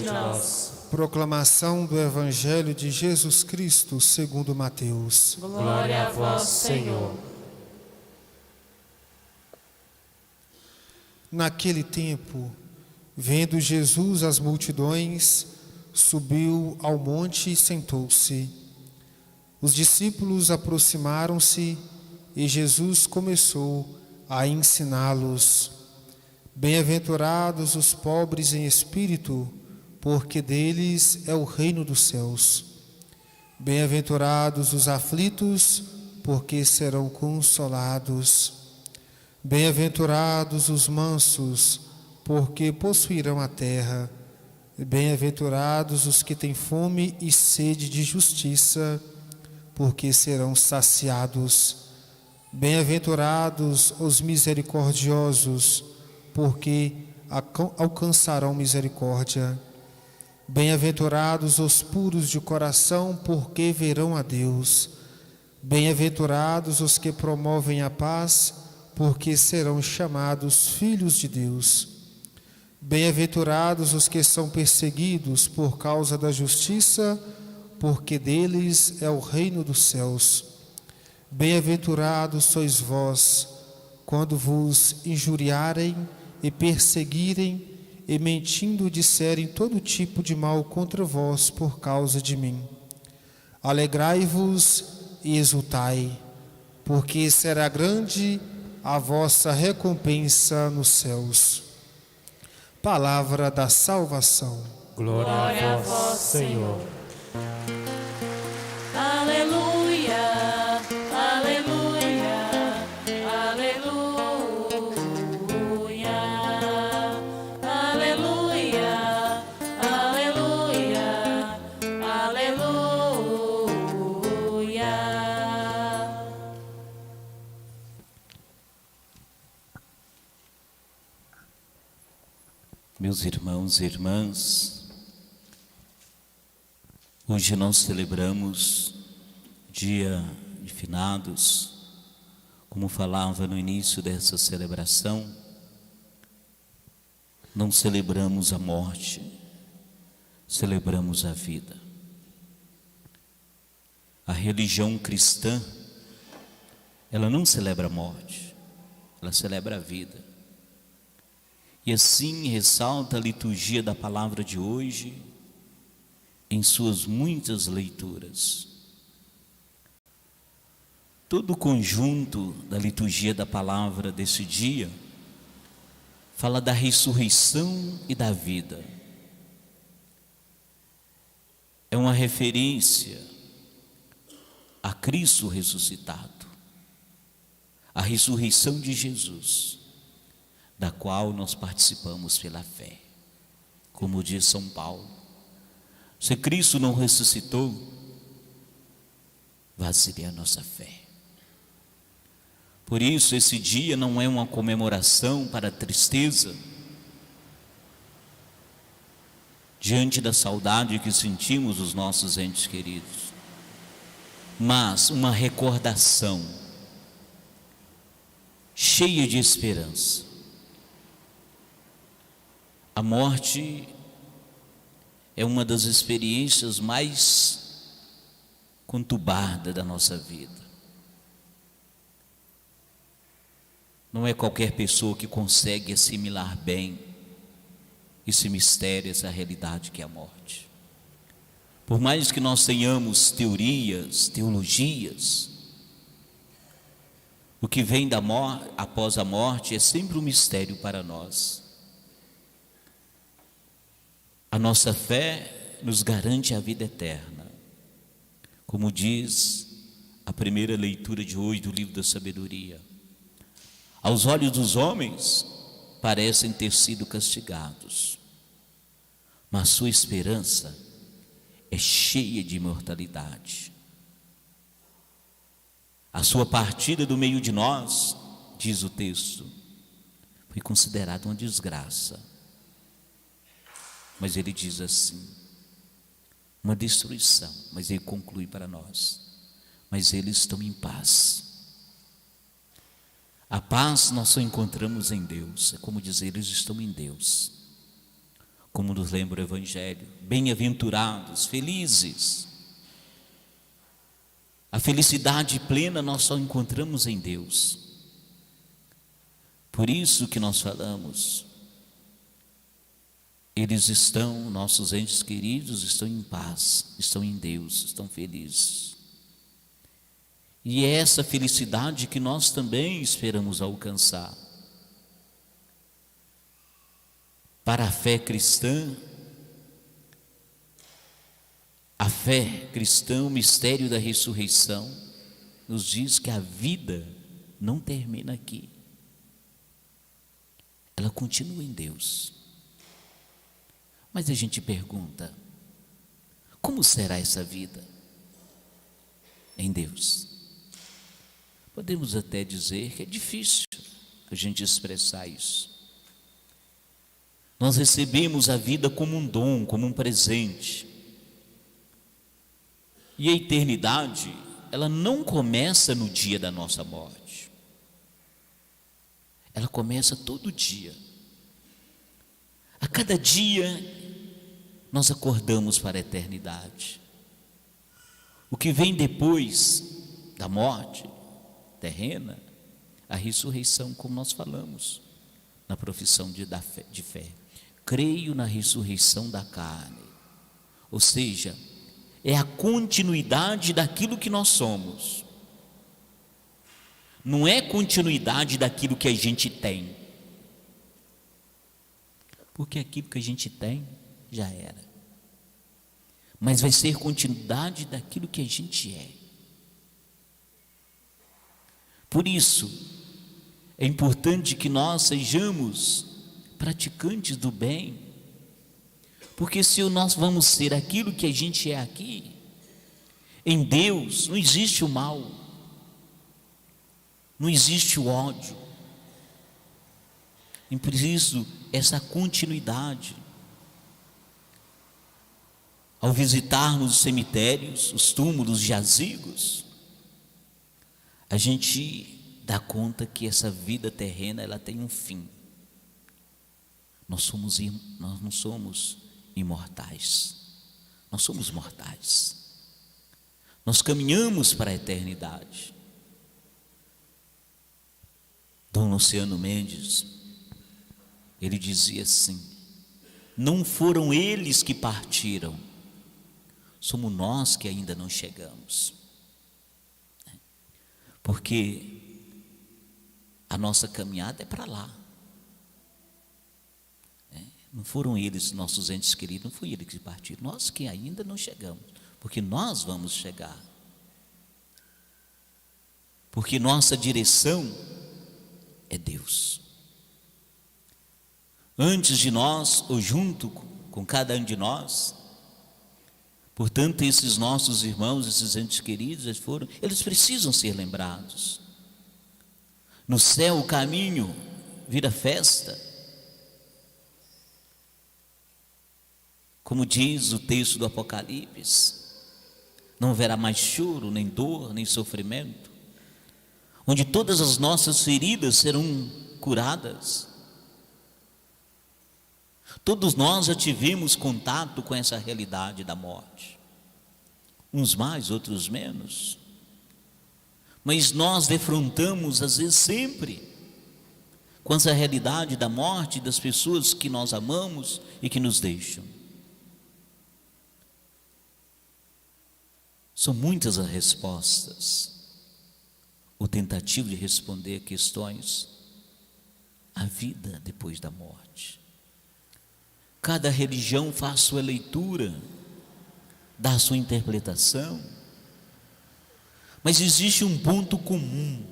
nós. Proclamação do Evangelho de Jesus Cristo segundo Mateus. Glória a vós, Senhor. Naquele tempo, vendo Jesus as multidões, subiu ao monte e sentou-se. Os discípulos aproximaram-se e Jesus começou a ensiná-los. Bem-aventurados os pobres em espírito, porque deles é o reino dos céus. Bem-aventurados os aflitos, porque serão consolados. Bem-aventurados os mansos, porque possuirão a terra. Bem-aventurados os que têm fome e sede de justiça, porque serão saciados. Bem-aventurados os misericordiosos, porque alcançarão misericórdia. Bem-aventurados os puros de coração, porque verão a Deus. Bem-aventurados os que promovem a paz, porque serão chamados filhos de Deus. Bem-aventurados os que são perseguidos por causa da justiça, porque deles é o reino dos céus. Bem-aventurados sois vós, quando vos injuriarem e perseguirem, e mentindo disserem todo tipo de mal contra vós por causa de mim. Alegrai-vos e exultai, porque será grande a vossa recompensa nos céus. Palavra da salvação. Glória a vós, Senhor. Aleluia, aleluia, aleluia, aleluia, aleluia, aleluia. Meus irmãos e irmãs, hoje nós celebramos Dia de Finados. Como falava no início dessa celebração, não celebramos a morte, celebramos a vida. A religião cristã, ela não celebra a morte, ela celebra a vida. E assim ressalta a liturgia da palavra de hoje em suas muitas leituras. Todo o conjunto da liturgia da palavra desse dia fala da ressurreição e da vida. É uma referência a Cristo ressuscitado, a ressurreição de Jesus, da qual nós participamos pela fé. Como diz São Paulo, se Cristo não ressuscitou, vazia a nossa fé. Por isso esse dia não é uma comemoração para a tristeza, diante da saudade que sentimos dos nossos entes queridos, mas uma recordação cheia de esperança. A morte é uma das experiências mais conturbadas da nossa vida. Não é qualquer pessoa que consegue assimilar bem esse mistério, essa realidade que é a morte. Por mais que nós tenhamos teorias, teologias, o que vem da morte, após a morte, é sempre um mistério para nós. A nossa fé nos garante a vida eterna. Como diz a primeira leitura de hoje do livro da sabedoria, aos olhos dos homens parecem ter sido castigados, mas sua esperança é cheia de imortalidade. A sua partida do meio de nós, diz o texto, foi considerada uma desgraça. Mas ele diz assim, uma destruição, mas ele conclui para nós, mas eles estão em paz. A paz nós só encontramos em Deus, é como dizer, eles estão em Deus. como nos lembra o Evangelho, bem-aventurados, felizes. A felicidade plena nós só encontramos em Deus. Por isso que nós falamos, eles estão, nossos entes queridos, estão em paz, estão em Deus, estão felizes. E é essa felicidade que nós também esperamos alcançar. Para a fé cristã, o mistério da ressurreição, nos diz que a vida não termina aqui. Ela continua em Deus. Mas a gente pergunta, como será essa vida em Deus? Podemos até dizer que é difícil a gente expressar isso. Nós recebemos a vida como um dom, como um presente. E a eternidade, ela não começa no dia da nossa morte. Ela começa todo dia. A cada dia, nós acordamos para a eternidade. O que vem depois da morte terrena, a ressurreição, como nós falamos na profissão de fé. Creio na ressurreição da carne. Ou seja, é a continuidade daquilo que nós somos. Não é continuidade daquilo que a gente tem. Porque aquilo que a gente tem já era. Mas vai ser continuidade daquilo que a gente é. Por isso, é importante que nós sejamos praticantes do bem, porque se nós vamos ser aquilo que a gente é aqui, em Deus não existe o mal, não existe o ódio, e por isso essa continuidade. Ao visitarmos os cemitérios, os túmulos, os jazigos, a gente dá conta que essa vida terrena ela tem um fim. Nós não somos imortais, nós somos mortais. Nós caminhamos para a eternidade. Dom Luciano Mendes, ele dizia assim: não foram eles que partiram, somos nós que ainda não chegamos. Porque a nossa caminhada é para lá. Não foram eles, nossos entes queridos, não foi eles que partiram, nós que ainda não chegamos, porque nós vamos chegar. Porque nossa direção é Deus. Antes de nós, ou junto com cada um de nós, portanto, esses nossos irmãos, esses entes queridos, eles precisam ser lembrados. No céu o caminho vira festa. Como diz o texto do Apocalipse, não haverá mais choro, nem dor, nem sofrimento, onde todas as nossas feridas serão curadas. Todos nós já tivemos contato com essa realidade da morte, uns mais, outros menos, mas nós defrontamos às vezes sempre com essa realidade da morte das pessoas que nós amamos e que nos deixam. São muitas as respostas, ou tentativa de responder a questões, a vida depois da morte. Cada religião faz sua leitura, dá sua interpretação, mas existe um ponto comum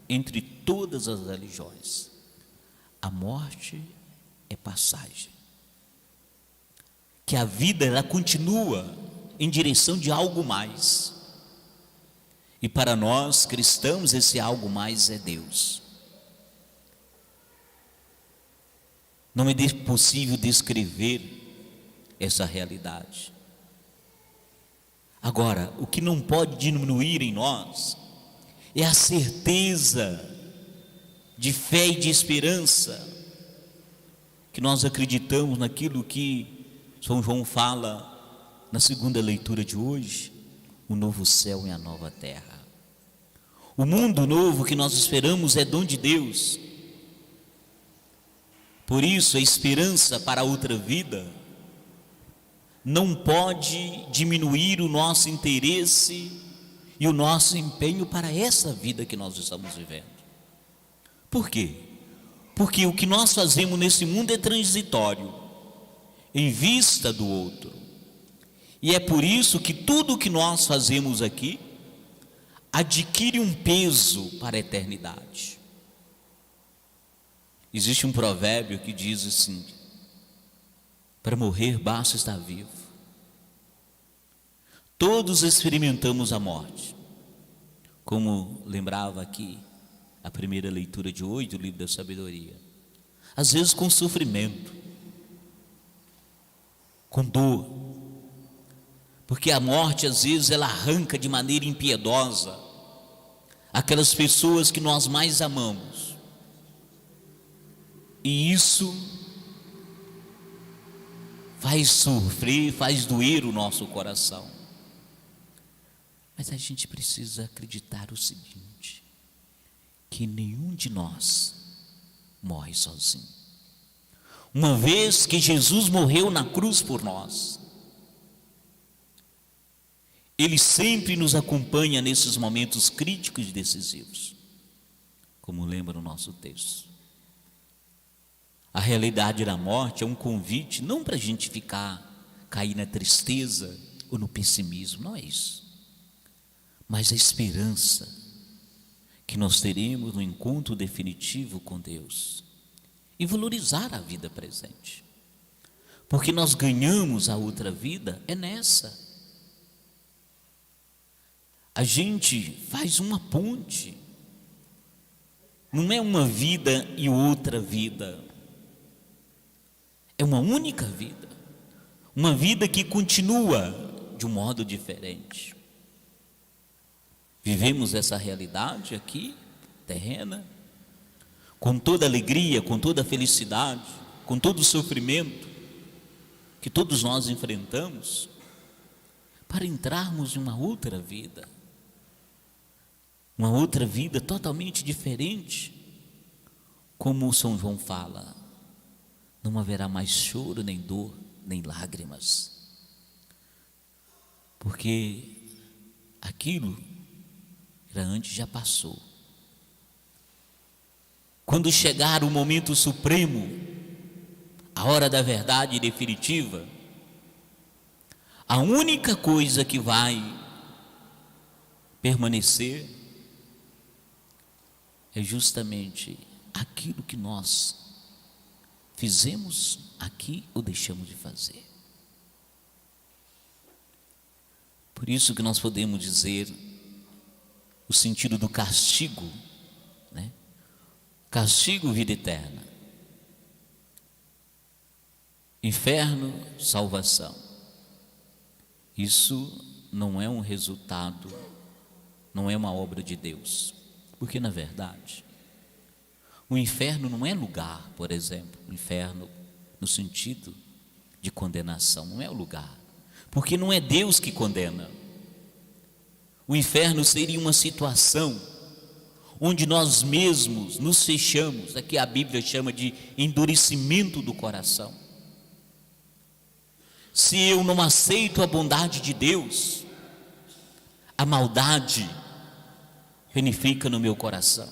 entre todas as religiões: a morte é passagem, que a vida ela continua em direção de algo mais, e para nós cristãos esse algo mais é Deus. Não é possível descrever essa realidade. Agora, o que não pode diminuir em nós é a certeza de fé e de esperança, que nós acreditamos naquilo que São João fala na segunda leitura de hoje, o novo céu e a nova terra. O mundo novo que nós esperamos é dom de Deus. Por isso, a esperança para a outra vida não pode diminuir o nosso interesse e o nosso empenho para essa vida que nós estamos vivendo. Por quê? Porque o que nós fazemos nesse mundo é transitório, em vista do outro. E é por isso que tudo o que nós fazemos aqui adquire um peso para a eternidade. Existe um provérbio que diz assim: para morrer basta estar vivo. Todos experimentamos a morte, como lembrava aqui a primeira leitura de hoje do livro da sabedoria. Às vezes com sofrimento, com dor, porque a morte às vezes ela arranca de maneira impiedosa aquelas pessoas que nós mais amamos, e isso faz sofrer, faz doer o nosso coração. Mas a gente precisa acreditar o seguinte, que nenhum de nós morre sozinho. Uma vez que Jesus morreu na cruz por nós, Ele sempre nos acompanha nesses momentos críticos e decisivos, como lembra o nosso texto. A realidade da morte é um convite não para a gente cair na tristeza ou no pessimismo, não é isso. Mas a esperança que nós teremos no encontro definitivo com Deus e valorizar a vida presente, porque nós ganhamos a outra vida é nessa. A gente faz uma ponte, não é uma vida e outra vida, é uma única vida, uma vida que continua de um modo diferente. Vivemos essa realidade aqui, terrena, com toda alegria, com toda felicidade, com todo o sofrimento que todos nós enfrentamos, para entrarmos em uma outra vida totalmente diferente. Como São João fala, não haverá mais choro, nem dor, nem lágrimas, porque aquilo que era antes já passou. Quando chegar o momento supremo, a hora da verdade definitiva, a única coisa que vai permanecer é justamente aquilo que nós fizemos aqui ou deixamos de fazer. Por isso que nós podemos dizer o sentido do castigo, né? Castigo, vida eterna. Inferno, salvação. Isso não é um resultado, não é uma obra de Deus, porque na verdade o inferno não é lugar, por exemplo, o inferno no sentido de condenação, não é o lugar, porque não é Deus que condena. O inferno seria uma situação onde nós mesmos nos fechamos, aqui a Bíblia chama de endurecimento do coração. Se eu não aceito a bondade de Deus, a maldade renifica no meu coração.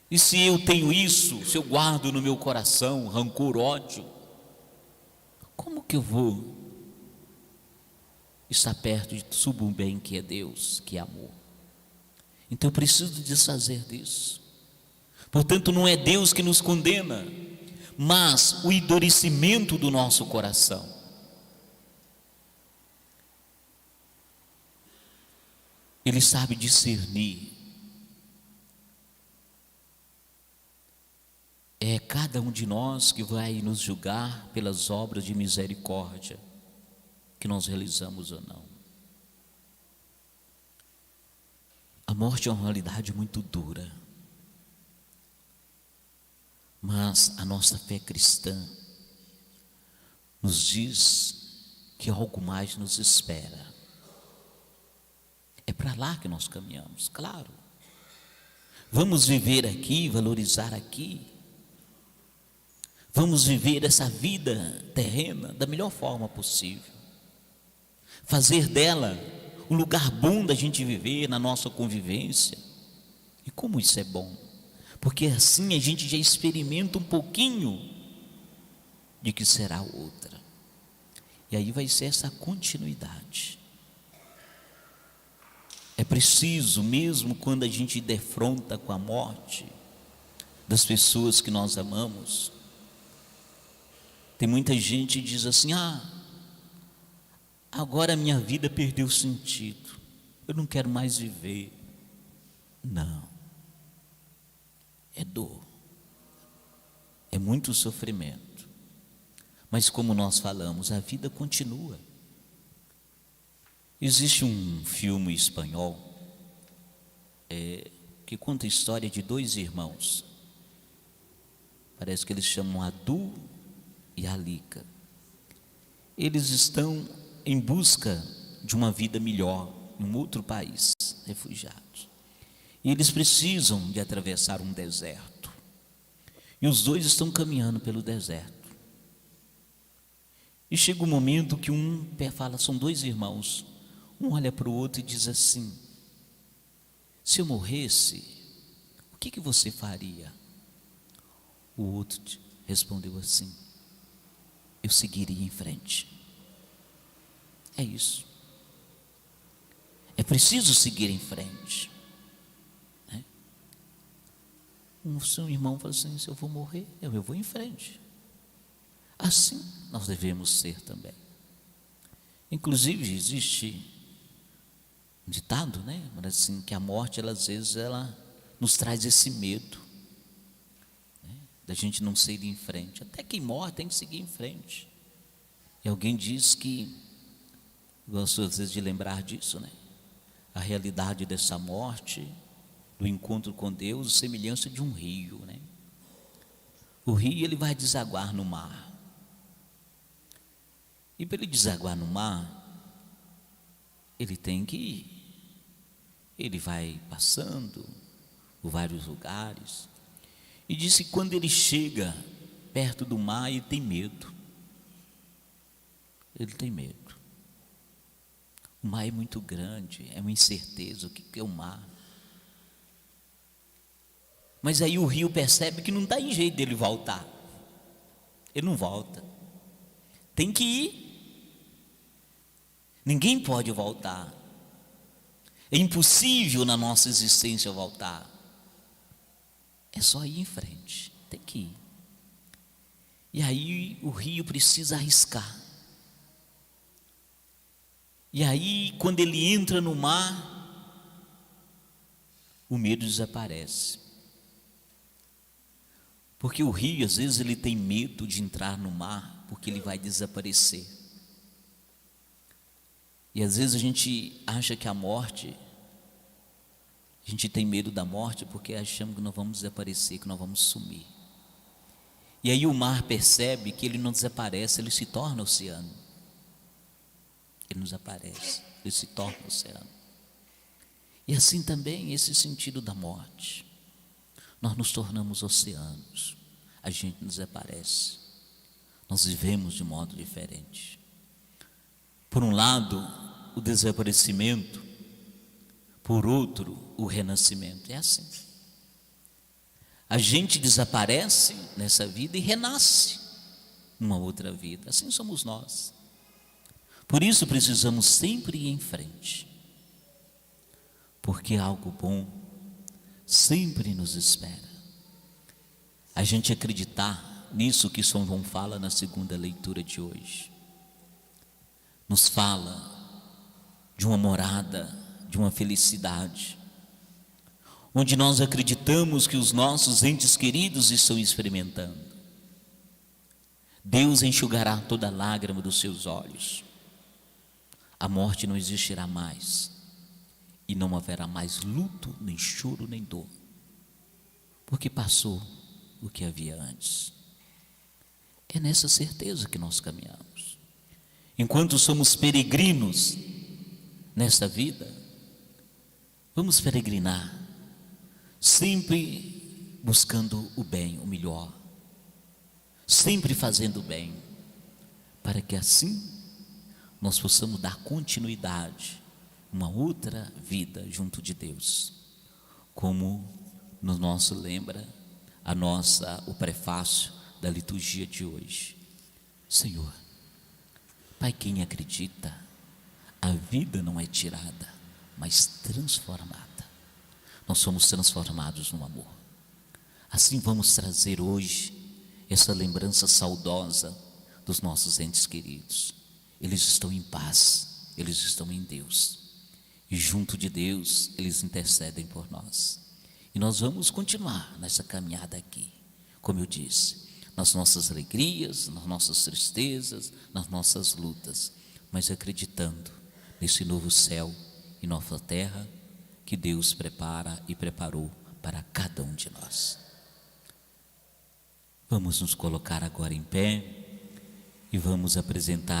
E se eu tenho isso, se eu guardo no meu coração rancor, ódio, como que eu vou estar perto de tudo o bem que é Deus, que é amor? Então eu preciso desfazer disso. Portanto, não é Deus que nos condena, mas o endurecimento do nosso coração. Ele sabe discernir. É cada um de nós que vai nos julgar pelas obras de misericórdia que nós realizamos ou não. A morte é uma realidade muito dura, mas a nossa fé cristã nos diz que algo mais nos espera. É para lá que nós caminhamos, claro. Vamos viver aqui, valorizar aqui. Vamos viver essa vida terrena da melhor forma possível. Fazer dela um lugar bom da gente viver na nossa convivência. E como isso é bom? Porque assim a gente já experimenta um pouquinho de que será outra. E aí vai ser essa continuidade. É preciso, mesmo quando a gente defronta com a morte das pessoas que nós amamos, tem muita gente que diz assim: agora a minha vida perdeu sentido, eu não quero mais viver. Não, é dor, é muito sofrimento, mas como nós falamos, a vida continua. Existe um filme espanhol que conta a história de dois irmãos, parece que eles chamam Adu e Alica. Eles estão em busca de uma vida melhor em um outro país, refugiados, e eles precisam de atravessar um deserto, e os dois estão caminhando pelo deserto, e chega um momento que um fala, são dois irmãos, um olha para o outro e diz assim: se eu morresse, o que você faria? O outro respondeu assim: eu seguiria em frente. É isso. É preciso seguir em frente, né? O seu irmão fala assim: se eu vou morrer, eu vou em frente. Assim nós devemos ser também. Inclusive existe um ditado, né? Mas assim, que a morte, às vezes, ela nos traz esse medo, né? Da gente não seguir em frente. Até quem morre tem que seguir em frente. E alguém diz que, gosto às vezes de lembrar disso, né? A realidade dessa morte, do encontro com Deus, semelhança de um rio, né? O rio, ele vai desaguar no mar. E para ele desaguar no mar, ele vai passando por vários lugares, e disse que quando ele chega perto do mar, ele tem medo. Ele tem medo. O mar é muito grande, é uma incerteza, o que é o mar? Mas aí o rio percebe que não dá em jeito dele voltar. Ele não volta. Tem que ir. Ninguém pode voltar. É impossível na nossa existência voltar. É só ir em frente. Tem que ir. E aí o rio precisa arriscar. E aí, quando ele entra no mar, o medo desaparece. Porque o rio, às vezes, ele tem medo de entrar no mar, porque ele vai desaparecer. E às vezes a gente acha que a morte, a gente tem medo da morte porque achamos que nós vamos desaparecer, que nós vamos sumir. E aí o mar percebe que ele não desaparece, ele se torna oceano. Ele não desaparece, ele se torna oceano. E assim também esse sentido da morte. Nós nos tornamos oceanos, a gente não desaparece, nós vivemos de modo diferente. Por um lado, o desaparecimento, por outro, o renascimento. É assim. A gente desaparece nessa vida e renasce numa outra vida. Assim somos nós. Por isso precisamos sempre ir em frente, porque algo bom sempre nos espera. A gente acreditar nisso que São João fala na segunda leitura de hoje. Nos fala de uma morada, de uma felicidade, onde nós acreditamos que os nossos entes queridos estão experimentando. Deus enxugará toda lágrima dos seus olhos. A morte não existirá mais, e não haverá mais luto, nem choro, nem dor, porque passou o que havia antes. É nessa certeza que nós caminhamos. enquanto somos peregrinos nesta vida, vamos peregrinar, sempre buscando o bem, o melhor, sempre fazendo o bem, para que assim nós possamos dar continuidade a uma outra vida junto de Deus, como no nosso lembra o prefácio da liturgia de hoje. Senhor, Pai, quem acredita, a vida não é tirada, mas transformada. Nós somos transformados no amor. Assim vamos trazer hoje essa lembrança saudosa dos nossos entes queridos. Eles estão em paz, eles estão em Deus, e junto de Deus eles intercedem por nós. E nós vamos continuar nessa caminhada aqui, como eu disse, nas nossas alegrias, nas nossas tristezas, nas nossas lutas, mas acreditando nesse novo céu e nova terra que Deus prepara e preparou para cada um de nós. Vamos nos colocar agora em pé e vamos apresentar